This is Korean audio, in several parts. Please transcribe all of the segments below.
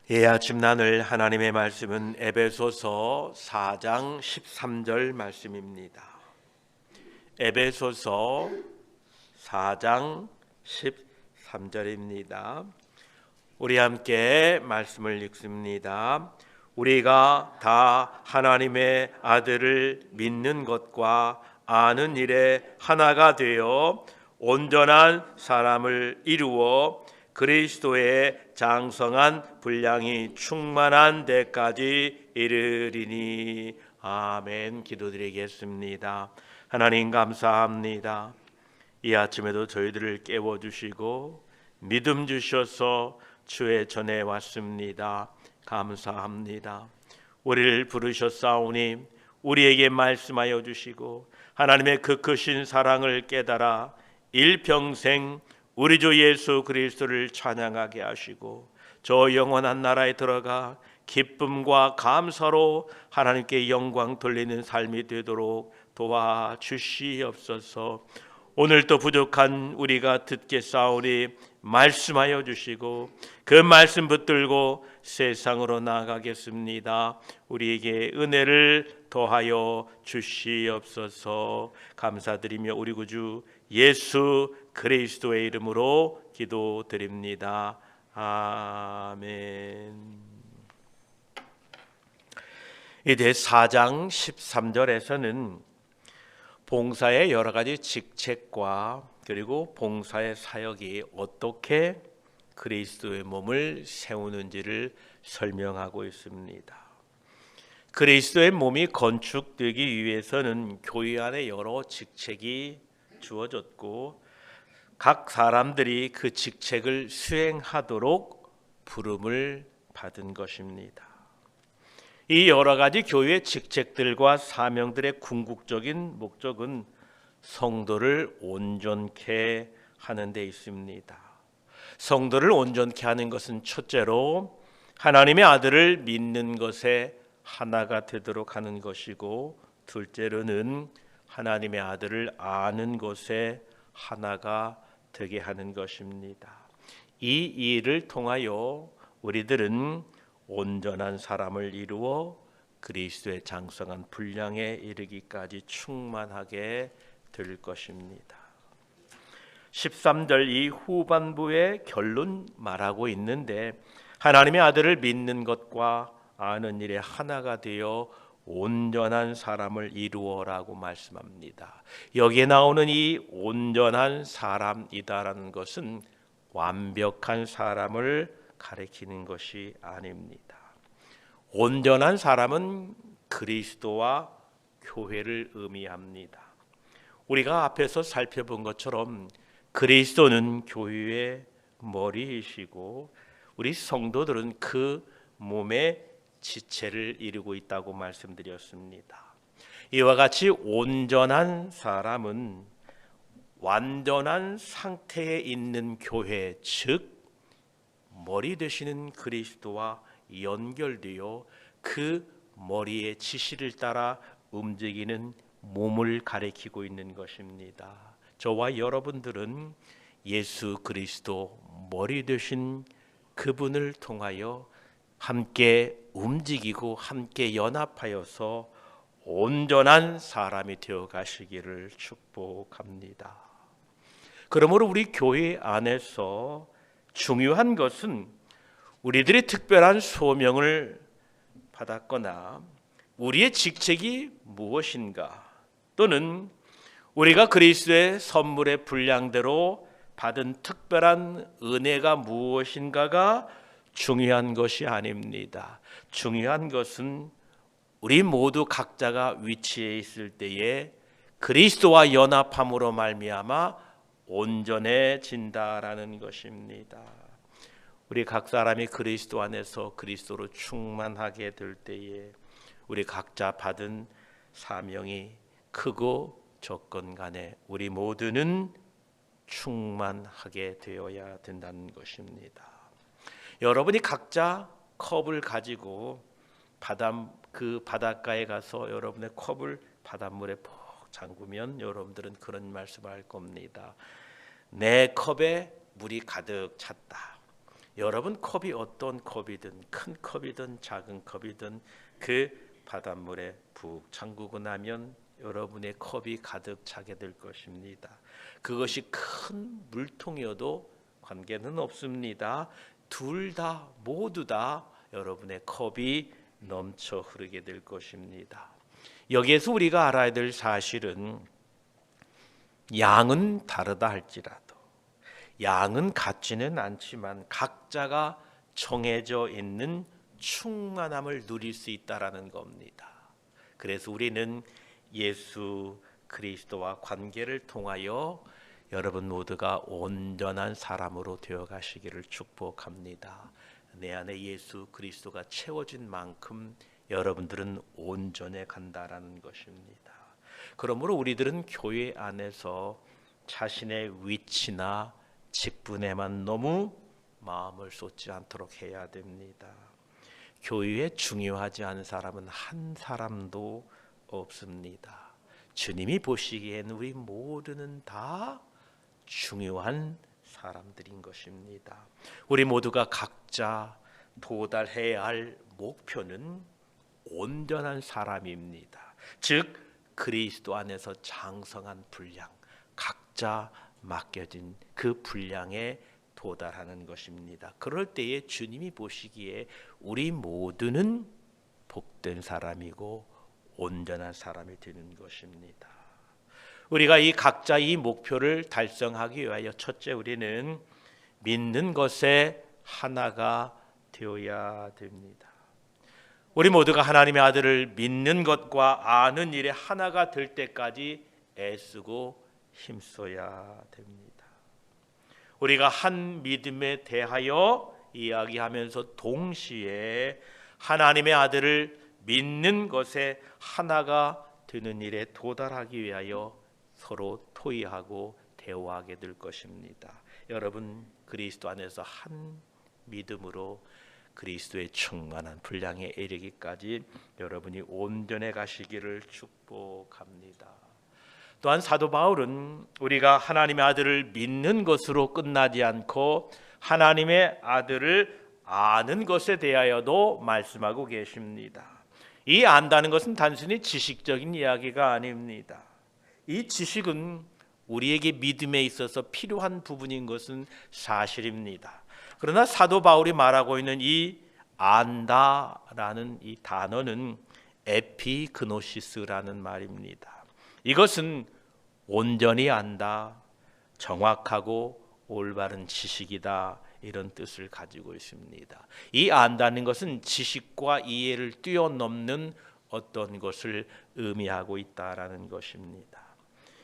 이 아침 나눌 하나님의 말씀은 에베소서 4장 13절 말씀입니다. 에베소서 4장 13절입니다. 우리 함께 말씀을 읽습니다. 우리가 다 하나님의 아들을 믿는 것과 아는 일에 하나가 되어 온전한 사람을 이루어 그리스도의 장성한 분량이 충만한 데까지 이르리니. 아멘. 기도드리겠습니다. 하나님 감사합니다. 이 아침에도 저희들을 깨워주시고 믿음 주셔서 주의 전에 왔습니다. 감사합니다. 우리를 부르셨사오니 우리에게 말씀하여 주시고 하나님의 그 크신 사랑을 깨달아 일평생 우리 주 예수 그리스도를 찬양하게 하시고 저 영원한 나라에 들어가 기쁨과 감사로 하나님께 영광 돌리는 삶이 되도록 도와주시옵소서. 오늘도 부족한 우리가 듣겠사오니 말씀하여 주시고 그 말씀 붙들고 세상으로 나아가겠습니다. 우리에게 은혜를 더하여 주시옵소서. 감사드리며 우리 구주 예수 그리스도의 이름으로 기도드립니다. 아멘. 이제 4장 13절에서는 봉사의 여러 가지 직책과 그리고 봉사의 사역이 어떻게 그리스도의 몸을 세우는지를 설명하고 있습니다. 그리스도의 몸이 건축되기 위해서는 교회 안에 여러 직책이 주어졌고 각 사람들이 그 직책을 수행하도록 부름을 받은 것입니다. 이 여러 가지 교회의 직책들과 사명들의 궁극적인 목적은 성도를 온전케 하는 데 있습니다. 성도를 온전케 하는 것은 첫째로 하나님의 아들을 믿는 것에 하나가 되도록 하는 것이고, 둘째로는 하나님의 아들을 아는 것에 하나가 되게 하는 것입니다. 이 일을 통하여 우리들은 온전한 사람을 이루어 그리스도의 장성한 분량에 이르기까지 충만하게 될 것입니다. 13절 이 후반부의 결론 말하고 있는데 하나님의 아들을 믿는 것과 아는 일에 하나가 되어 온전한 사람을 이루어라고 말씀합니다. 여기에 나오는 이 온전한 사람이다라는 것은 완벽한 사람을 가리키는 것이 아닙니다. 온전한 사람은 그리스도와 교회를 의미합니다. 우리가 앞에서 살펴본 것처럼 그리스도는 교회의 머리이시고 우리 성도들은 그 몸의 지체를 이루고 있다고 말씀드렸습니다. 이와 같이 온전한 사람은 완전한 상태에 있는 교회, 즉 머리 되시는 그리스도와 연결되어 그 머리의 지시를 따라 움직이는 몸을 가리키고 있는 것입니다. 저와 여러분들은 예수 그리스도 머리 되신 그분을 통하여 함께 움직이고 함께 연합하여서 온전한 사람이 되어 가시기를 축복합니다. 그러므로 우리 교회 안에서 중요한 것은 우리들이 특별한 소명을 받았거나 우리의 직책이 무엇인가, 또는 우리가 그리스도의 선물의 분량대로 받은 특별한 은혜가 무엇인가가 중요한 것이 아닙니다. 중요한 것은 우리 모두 각자가 위치에 있을 때에 그리스도와 연합함으로 말미암아 온전해진다라는 것입니다. 우리 각 사람이 그리스도 안에서 그리스도로 충만하게 될 때에 우리 각자 받은 사명이 크고 적건 간에 우리 모두는 충만하게 되어야 된다는 것입니다. 여러분이 각자 컵을 가지고 그 바닷가에 가서 여러분의 컵을 바닷물에 푹 잠그면 여러분들은 그런 말씀을 할 겁니다. 내 컵에 물이 가득 찼다. 여러분 컵이 어떤 컵이든 큰 컵이든 작은 컵이든 그 바닷물에 푹 잠그고 나면 여러분의 컵이 가득 차게 될 것입니다. 그것이 큰 물통이어도 관계는 없습니다. 둘 다 모두 다 여러분의 컵이 넘쳐 흐르게 될 것입니다. 여기에서 우리가 알아야 될 사실은 양은 다르다 할지라도 양은 같지는 않지만 각자가 정해져 있는 충만함을 누릴 수 있다라는 겁니다. 그래서 우리는 예수 그리스도와 관계를 통하여 여러분 모두가 온전한 사람으로 되어 가시기를 축복합니다. 내 안에 예수 그리스도가 채워진 만큼 여러분들은 온전해 간다라는 것입니다. 그러므로 우리들은 교회 안에서 자신의 위치나 직분에만 너무 마음을 쏟지 않도록 해야 됩니다. 교회에 중요하지 않은 사람은 한 사람도 없습니다. 주님이 보시기엔 우리 모두는 다 중요한 사람들인 것입니다. 우리 모두가 각자 도달해야 할 목표는 온전한 사람입니다. 즉 그리스도 안에서 장성한 분량, 각자 맡겨진 그 분량에 도달하는 것입니다. 그럴 때에 주님이 보시기에 우리 모두는 복된 사람이고 온전한 사람이 되는 것입니다. 우리가 이 각자 이 목표를 달성하기 위하여 첫째 우리는 믿는 것에 하나가 되어야 됩니다. 우리 모두가 하나님의 아들을 믿는 것과 아는 일에 하나가 될 때까지 애쓰고 힘써야 됩니다. 우리가 한 믿음에 대하여 이야기하면서 동시에 하나님의 아들을 믿는 것에 하나가 되는 일에 도달하기 위하여 서로 토의하고 대화하게 될 것입니다. 여러분 그리스도 안에서 한 믿음으로 그리스도의 충만한 분량에 이르기까지 여러분이 온전해 가시기를 축복합니다. 또한 사도 바울은 우리가 하나님의 아들을 믿는 것으로 끝나지 않고 하나님의 아들을 아는 것에 대하여도 말씀하고 계십니다. 이 안다는 것은 단순히 지식적인 이야기가 아닙니다. 이 지식은 우리에게 믿음에 있어서 필요한 부분인 것은 사실입니다. 그러나 사도 바울이 말하고 있는 이 안다라는 이 단어는 에피그노시스라는 말입니다. 이것은 온전히 안다, 정확하고 올바른 지식이다 이런 뜻을 가지고 있습니다. 이 안다는 것은 지식과 이해를 뛰어넘는 어떤 것을 의미하고 있다라는 것입니다.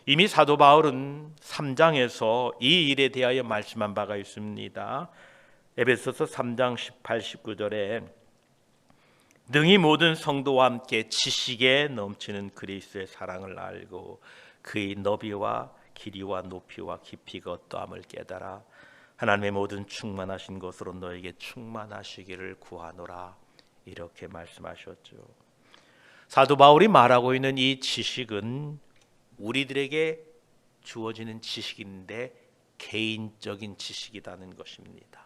이미 사도 바울은 3장에서 이 일에 대하여 말씀한 바가 있습니다. 에베소서 3장 18, 19절에 능히 모든 성도와 함께 지식에 넘치는 그리스도의 사랑을 알고 그의 너비와 길이와 높이와 깊이가 어떠함을 깨달아 하나님의 모든 충만하신 것으로 너에게 충만하시기를 구하노라 이렇게 말씀하셨죠. 사도 바울이 말하고 있는 이 지식은 우리들에게 주어지는 지식인데 개인적인 지식이라는 것입니다.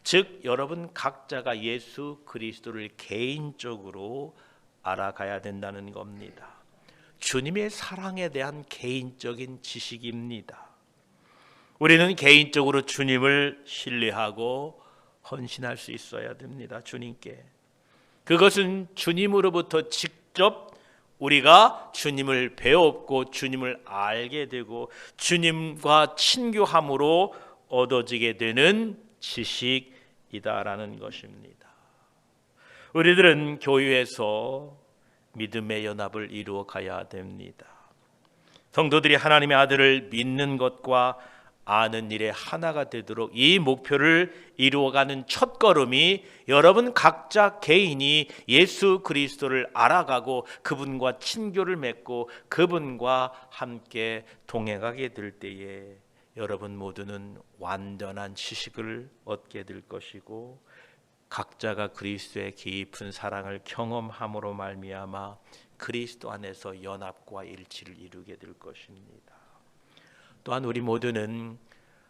즉 여러분 각자가 예수 그리스도를 개인적으로 알아가야 된다는 겁니다. 주님의 사랑에 대한 개인적인 지식입니다. 우리는 개인적으로 주님을 신뢰하고 헌신할 수 있어야 됩니다. 주님께. 그것은 주님으로부터 직접 우리가 주님을 배웠고 주님을 알게 되고 주님과 친교함으로 얻어지게 되는 지식이다라는 것입니다. 우리들은 교회에서 믿음의 연합을 이루어 가야 됩니다. 성도들이 하나님의 아들을 믿는 것과 아는 일에 하나가 되도록 이 목표를 이루어가는 첫걸음이 여러분 각자 개인이 예수 그리스도를 알아가고 그분과 친교를 맺고 그분과 함께 동행하게 될 때에 여러분 모두는 완전한 지식을 얻게 될 것이고 각자가 그리스도의 깊은 사랑을 경험함으로 말미암아 그리스도 안에서 연합과 일치를 이루게 될 것입니다. 또한 우리 모두는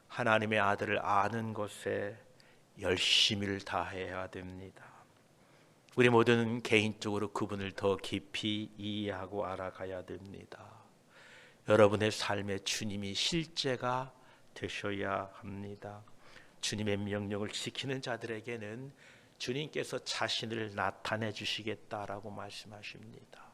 하나님의 아들을 아는 것에 열심을 다해야 됩니다. 우리 모두는 개인적으로 그분을 더 깊이 이해하고 알아가야 됩니다. 여러분의 삶에 주님이 실제가 되셔야 합니다. 주님의 명령을 지키는 자들에게는 주님께서 자신을 나타내 주시겠다라고 말씀하십니다.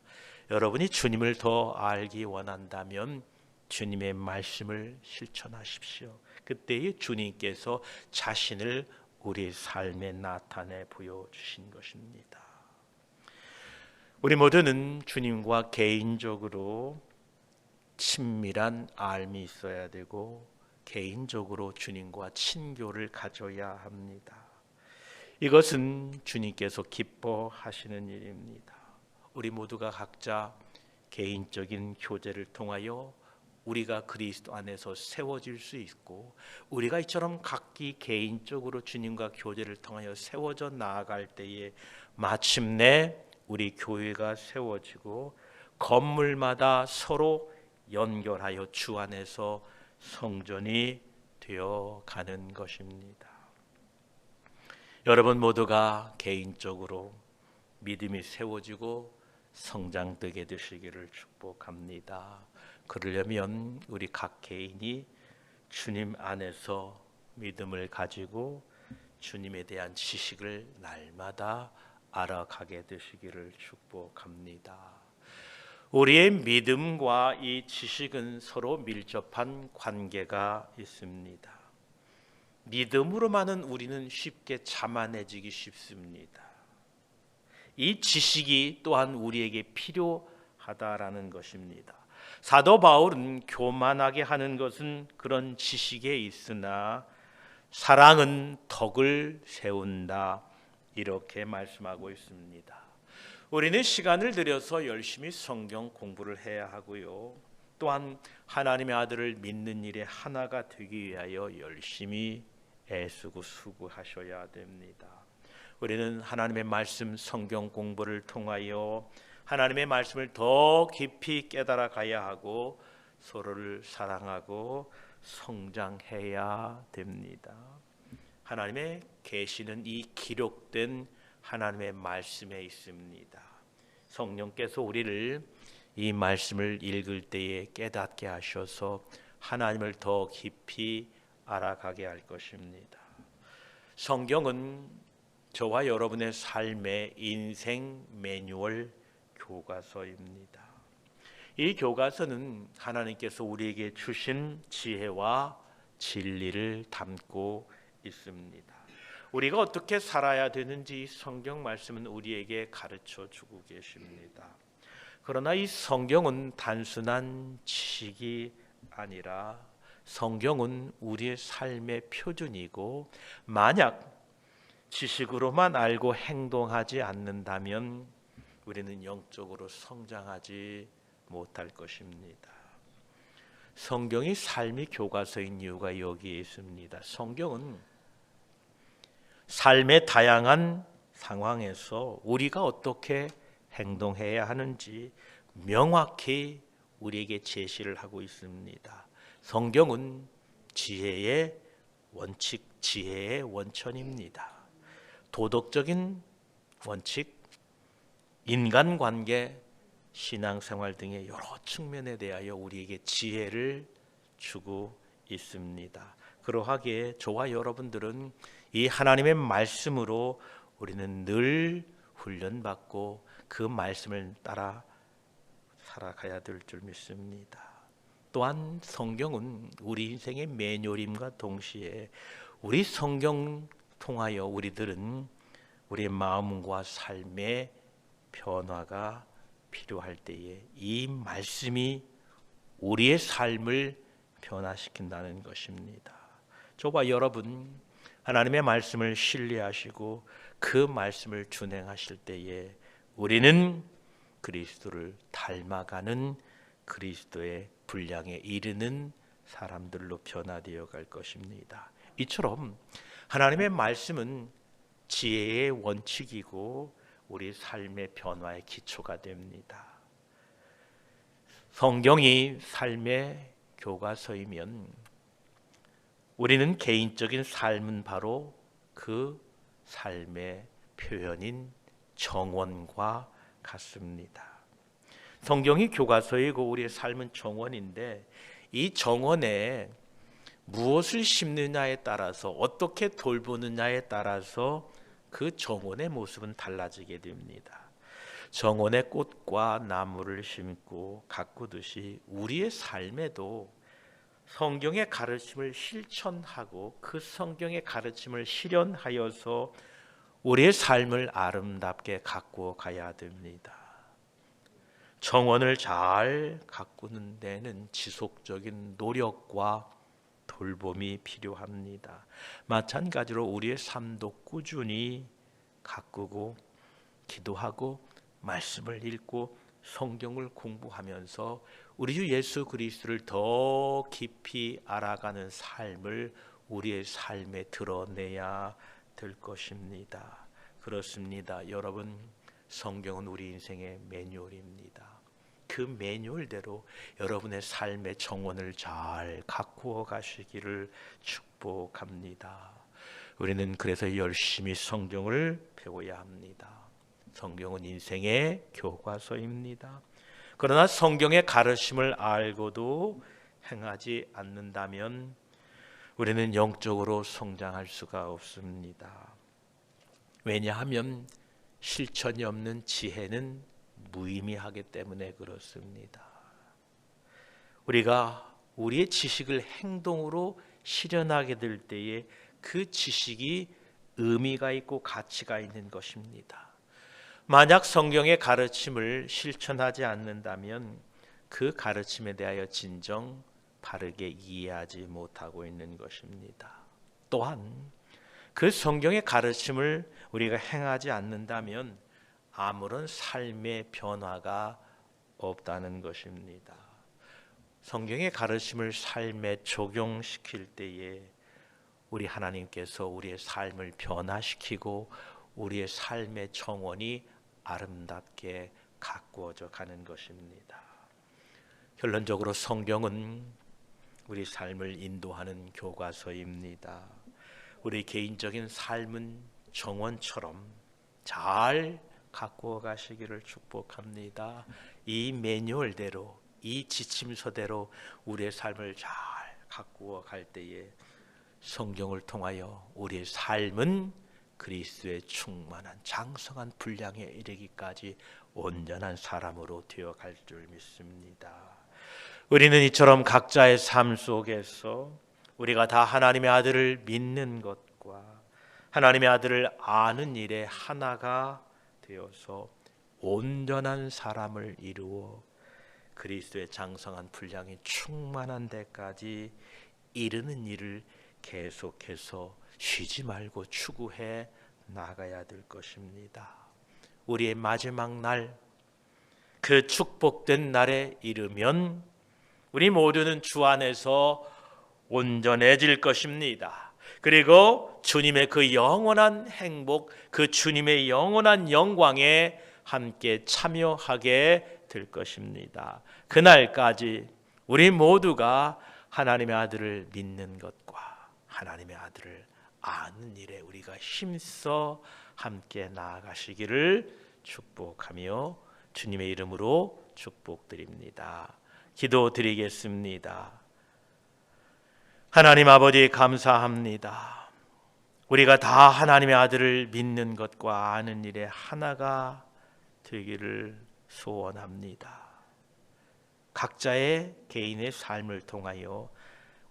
여러분이 주님을 더 알기 원한다면 주님의 말씀을 실천하십시오. 그때에 주님께서 자신을 우리 삶에 나타내 보여주신 것입니다. 우리 모두는 주님과 개인적으로 친밀한 알미 있어야 되고 개인적으로 주님과 친교를 가져야 합니다. 이것은 주님께서 기뻐하시는 일입니다. 우리 모두가 각자 개인적인 교제를 통하여 우리가 그리스도 안에서 세워질 수 있고 우리가 이처럼 각기 개인적으로 주님과 교제를 통하여 세워져 나아갈 때에 마침내 우리 교회가 세워지고 건물마다 서로 연결하여 주 안에서 성전이 되어 가는 것입니다. 여러분 모두가 개인적으로 믿음이 세워지고 성장되게 되시기를 축복합니다. 그러려면 우리 각 개인이 주님 안에서 믿음을 가지고 주님에 대한 지식을 날마다 알아가게 되시기를 축복합니다. 우리의 믿음과 이 지식은 서로 밀접한 관계가 있습니다. 믿음으로만은 우리는 쉽게 자만해지기 쉽습니다. 이 지식이 또한 우리에게 필요하다라는 것입니다. 사도 바울은 교만하게 하는 것은 그런 지식에 있으나 사랑은 덕을 세운다 이렇게 말씀하고 있습니다. 우리는 시간을 들여서 열심히 성경 공부를 해야 하고요. 또한 하나님의 아들을 믿는 일에 하나가 되기 위하여 열심히 애쓰고 수고하셔야 됩니다. 우리는 하나님의 말씀 성경 공부를 통하여 하나님의 말씀을 더 깊이 깨달아 가야 하고 서로를 사랑하고 성장해야 됩니다. 하나님의 계시는 이 기록된 하나님의 말씀에 있습니다. 성령께서 우리를 이 말씀을 읽을 때에 깨닫게 하셔서 하나님을 더 깊이 알아가게 할 것입니다. 성경은 저와 여러분의 삶의 인생 매뉴얼 교과서입니다. 이 교과서는 하나님께서 우리에게 주신 지혜와 진리를 담고 있습니다. 우리가 어떻게 살아야 되는지 성경 말씀은 우리에게 가르쳐 주고 계십니다. 그러나 이 성경은 단순한 지식이 아니라 성경은 우리의 삶의 표준이고 만약 지식으로만 알고 행동하지 않는다면 우리는 영적으로 성장하지 못할 것입니다. 성경이 삶의 교과서인 이유가 여기에 있습니다. 성경은 삶의 다양한 상황에서 우리가 어떻게 행동해야 하는지 명확히 우리에게 제시를 하고 있습니다. 성경은 지혜의 원칙, 지혜의 원천입니다. 도덕적인 원칙, 인간관계, 신앙생활 등의 여러 측면에 대하여 우리에게 지혜를 주고 있습니다. 그러하기에 저와 여러분들은 이 하나님의 말씀으로 우리는 늘 훈련받고 그 말씀을 따라 살아가야 될 줄 믿습니다. 또한 성경은 우리 인생의 매뉴얼임과 동시에 우리 성경 통하여 우리들은 우리의 마음과 삶의 변화가 필요할 때에 이 말씀이 우리의 삶을 변화시킨다는 것입니다. 저와 여러분 하나님의 말씀을 신뢰하시고 그 말씀을 준행하실 때에 우리는 그리스도를 닮아가는 그리스도의 분량에 이르는 사람들로 변화되어 갈 것입니다. 이처럼 하나님의 말씀은 지혜의 원칙이고 우리 삶의 변화의 기초가 됩니다. 성경이 삶의 교과서이면 우리는 개인적인 삶은 바로 그 삶의 표현인 정원과 같습니다. 성경이 교과서이고 우리의 삶은 정원인데 이 정원에 무엇을 심느냐에 따라서 어떻게 돌보느냐에 따라서 그 정원의 모습은 달라지게 됩니다. 정원에 꽃과 나무를 심고 가꾸듯이 우리의 삶에도 성경의 가르침을 실천하고 그 성경의 가르침을 실현하여서 우리의 삶을 아름답게 가꾸어 가야 됩니다. 정원을 잘 가꾸는 데는 지속적인 노력과 돌봄이 필요합니다. 마찬가지로 우리의 삶도 꾸준히 가꾸고 기도하고 말씀을 읽고 성경을 공부하면서 우리 주 예수 그리스도를 더 깊이 알아가는 삶을 우리의 삶에 드러내야 될 것입니다. 그렇습니다. 여러분, 성경은 우리 인생의 매뉴얼입니다. 그 매뉴얼대로 여러분의 삶의 정원을 잘 가꾸어 가시기를 축복합니다. 우리는 그래서 열심히 성경을 배워야 합니다. 성경은 인생의 교과서입니다. 그러나 성경의 가르침을 알고도 행하지 않는다면 우리는 영적으로 성장할 수가 없습니다. 왜냐하면 실천이 없는 지혜는 무의미하기 때문에 그렇습니다. 우리가 우리의 지식을 행동으로 실현하게 될 때에 그 지식이 의미가 있고 가치가 있는 것입니다. 만약 성경의 가르침을 실천하지 않는다면 그 가르침에 대하여 진정 바르게 이해하지 못하고 있는 것입니다. 또한 그 성경의 가르침을 우리가 행하지 않는다면 아무런 삶의 변화가 없다는 것입니다. 성경의 가르침을 삶에 적용시킬 때에 우리 하나님께서 우리의 삶을 변화시키고 우리의 삶의 정원이 아름답게 가꾸어져 가는 것입니다. 결론적으로 성경은 우리 삶을 인도하는 교과서입니다. 우리 개인적인 삶은 정원처럼 잘 가꾸어 가시기를 축복합니다. 이 매뉴얼대로, 이 지침서대로 우리의 삶을 잘 가꾸어 갈 때에 성경을 통하여 우리의 삶은 그리스도의 충만한 장성한 분량에 이르기까지 온전한 사람으로 되어갈 줄 믿습니다. 우리는 이처럼 각자의 삶 속에서 우리가 다 하나님의 아들을 믿는 것과 하나님의 아들을 아는 일에 하나가 되어서 온전한 사람을 이루어 그리스도의 장성한 분량이 충만한 데까지 이르는 일을 계속해서 쉬지 말고 추구해 나가야 될 것입니다. 우리의 마지막 날, 그 축복된 날에 이르면 우리 모두는 주 안에서 온전해질 것입니다. 그리고 주님의 그 영원한 행복, 그 주님의 영원한 영광에 함께 참여하게 될 것입니다. 그날까지 우리 모두가 하나님의 아들을 믿는 것과 하나님의 아들을 아는 일에 우리가 힘써 함께 나아가시기를 축복하며 주님의 이름으로 축복드립니다. 기도드리겠습니다. 하나님 아버지 감사합니다. 우리가 다 하나님의 아들을 믿는 것과 아는 일에 하나가 되기를 소원합니다. 각자의 개인의 삶을 통하여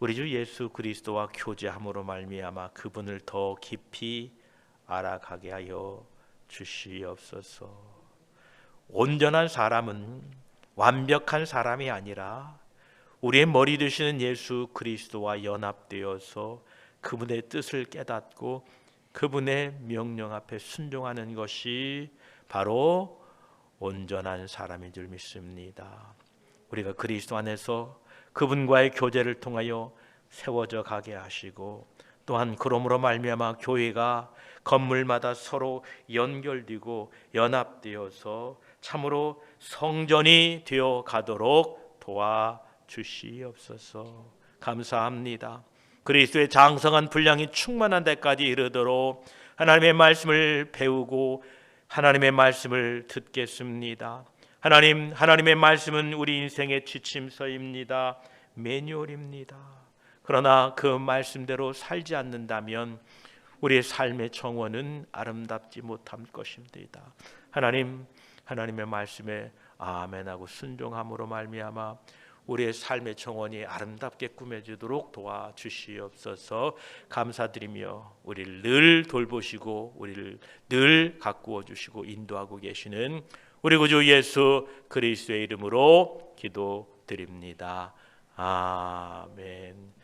우리 주 예수 그리스도와 교제함으로 말미암아 그분을 더 깊이 알아가게 하여 주시옵소서. 온전한 사람은 완벽한 사람이 아니라 우리의 머리 되시는 예수 그리스도와 연합되어서 그분의 뜻을 깨닫고 그분의 명령 앞에 순종하는 것이 바로 온전한 사람인 줄 믿습니다. 우리가 그리스도 안에서 그분과의 교제를 통하여 세워져 가게 하시고 또한 그러므로 말미암아 교회가 건물마다 서로 연결되고 연합되어서 참으로 성전이 되어 가도록 도와주시옵소서. 감사합니다. 그리스도의 장성한 분량이 충만한 데까지 이르도록 하나님의 말씀을 배우고 하나님의 말씀을 듣겠습니다. 하나님의 말씀은 우리 인생의 지침서입니다. 매뉴얼입니다. 그러나 그 말씀대로 살지 않는다면 우리의 삶의 정원은 아름답지 못할 것입니다. 하나님의 말씀에 아멘하고 순종함으로 말미암아 우리의 삶의 정원이 아름답게 꾸며지도록 도와주시옵소서. 감사드리며 우리를 늘 돌보시고 우리를 늘 가꾸어 주시고 인도하고 계시는 우리 구주 예수 그리스도의 이름으로 기도드립니다. 아멘.